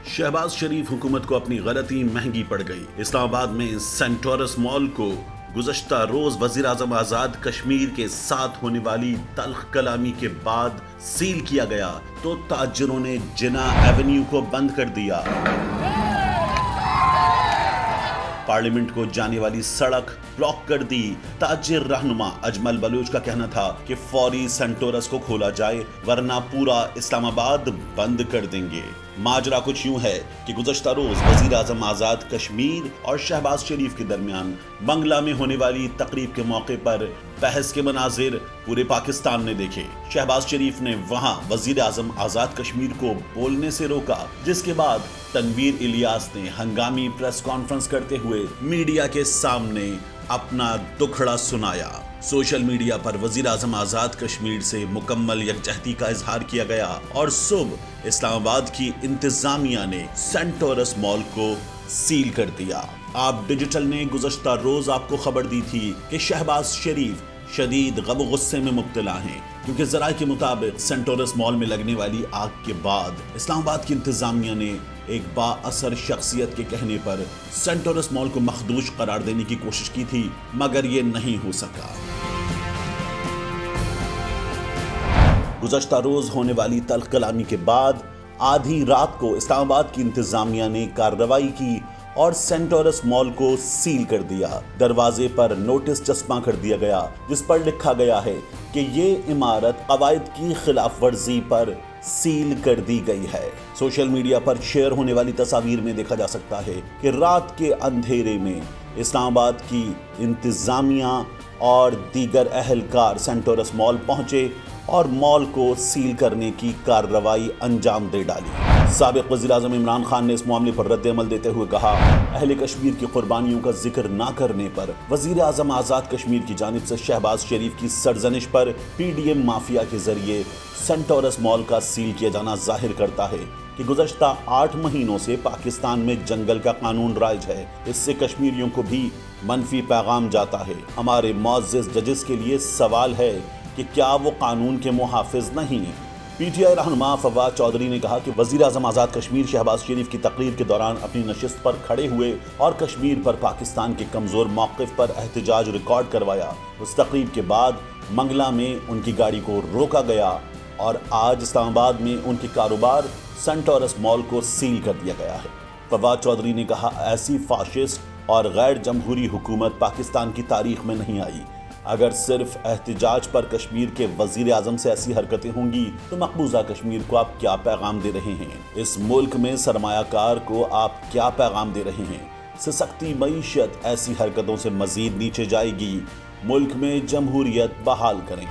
शहबाज शरीफ हुकूमत को अपनी गलती महंगी पड़ गई। इस्लामाबाद में सेंटोरस मॉल को गुज़श्ता रोज वज़ीर आज़म आज़ाद कश्मीर के साथ होने वाली तल्ख कलामी के बाद सील किया गया तो ताजिरों ने जिना एवेन्यू को बंद कर दिया। पार्लियामेंट को जाने वाली सड़क ब्लॉक कर दी। ताजिर रहनुमा अजमल बलूच का कहना था कि फौरी सेंटोरस को खोला जाए वरना पूरा इस्लामाबाद बंद कर देंगे। माजरा कुछ यूं है कि गुज़श्ता रोज वज़ीर आज़म आज़ाद कश्मीर और शहबाज शरीफ के दरमियान मंगला में होने वाली तकरीब के मौके पर बहस के मनाजिर पूरे पाकिस्तान ने देखे। शहबाज शरीफ ने वहां वज़ीर आज़म आज़ाद कश्मीर को बोलने से रोका, जिसके बाद तनवीर इलियास ने हंगामी प्रेस कॉन्फ्रेंस करते हुए मीडिया के सामने अपना दुखड़ा सुनाया। सोशल मीडिया पर वज़ीर आज़म आज़ाद कश्मीर से मुकम्मल यकजहती का इजहार किया गया और सुबह इस्लामाबाद की इंतजामिया ने सेंटोरस मॉल को सील कर दिया। आप डिजिटल ने गुज़श्ता रोज आपको खबर दी थी कि शहबाज शरीफ शदीद गम गुस्से में मुब्तला हैं, क्योंकि ज़राए के मुताबिक सेंटोरस मॉल में लगने वाली आग के बाद इस्लामाबाद की इंतजामिया ने एक बाअसर शख्सियत के कहने पर सेंटोरस मॉल को मखदूश करार देने की कोशिश की थी, मगर ये नहीं हो सका। गुज़श्ता रोज होने वाली तल्ख कलामी के बाद आधी रात को इस्लामाबाद की इंतजामिया ने कार्रवाई की और सेंटोरस मॉल को सील कर दिया। दरवाजे पर नोटिस चस्पा कर दिया गया जिस पर लिखा गया है कि ये इमारत कवायद की खिलाफ वर्जी पर सील कर दी गई है। सोशल मीडिया पर शेयर होने वाली तस्वीर में देखा जा सकता है कि रात के अंधेरे में इस्लामाबाद की इंतजामिया और दीगर अहलकार सेंटोरस मॉल पहुंचे और मॉल को सील करने की कार्रवाई अंजाम दे डाली। साबिक वज़ीर आज़म इमरान खान ने इस मामले पर रद्द अमल देते हुए कहा, अहले कश्मीर की कुर्बानियों का जिक्र ना करने पर वज़ीर आज़म आज़ाद कश्मीर की जानिब से शहबाज शरीफ की सरजनिश पर PDM माफिया के जरिए सेंटोरस मॉल का सील किया जाना जाहिर करता है कि गुज़श्ता 8 महीनों से पाकिस्तान में जंगल का कानून राइज है। इससे कश्मीरियों को भी मनफी पैगाम जाता है। हमारे मुअज़्ज़िज़ जजेस के लिए सवाल है कि क्या वो कानून के मुहाफिज नहीं। PTI रहनुमा फवाद चौधरी ने कहा कि वज़ीर आज़म आज़ाद कश्मीर शहबाज शरीफ की तकरीर के दौरान अपनी नशिस्त पर खड़े हुए और कश्मीर पर पाकिस्तान के कमज़ोर मौक़िफ़ पर एहतजाज रिकॉर्ड करवाया। उस तकरीर के बाद मंगला में उनकी गाड़ी को रोका गया और आज इस्लामाबाद में उनके कारोबार सेंटोरस मॉल को सील कर दिया गया है। फवाद चौधरी ने कहा, ऐसी फाशिस्ट और गैर जमहूरी हुकूमत पाकिस्तान की तारीख में नहीं आई। अगर सिर्फ एहतजाज पर कश्मीर के वज़ीर आज़म से ऐसी हरकतें होंगी तो मकबूजा कश्मीर को आप क्या पैगाम दे रहे हैं? इस मुल्क में सरमायाकार को आप क्या पैगाम दे रहे हैं? सस्ती मईशत ऐसी हरकतों से मजीद नीचे जाएगी। मुल्क में जमहूरियत बहाल करें।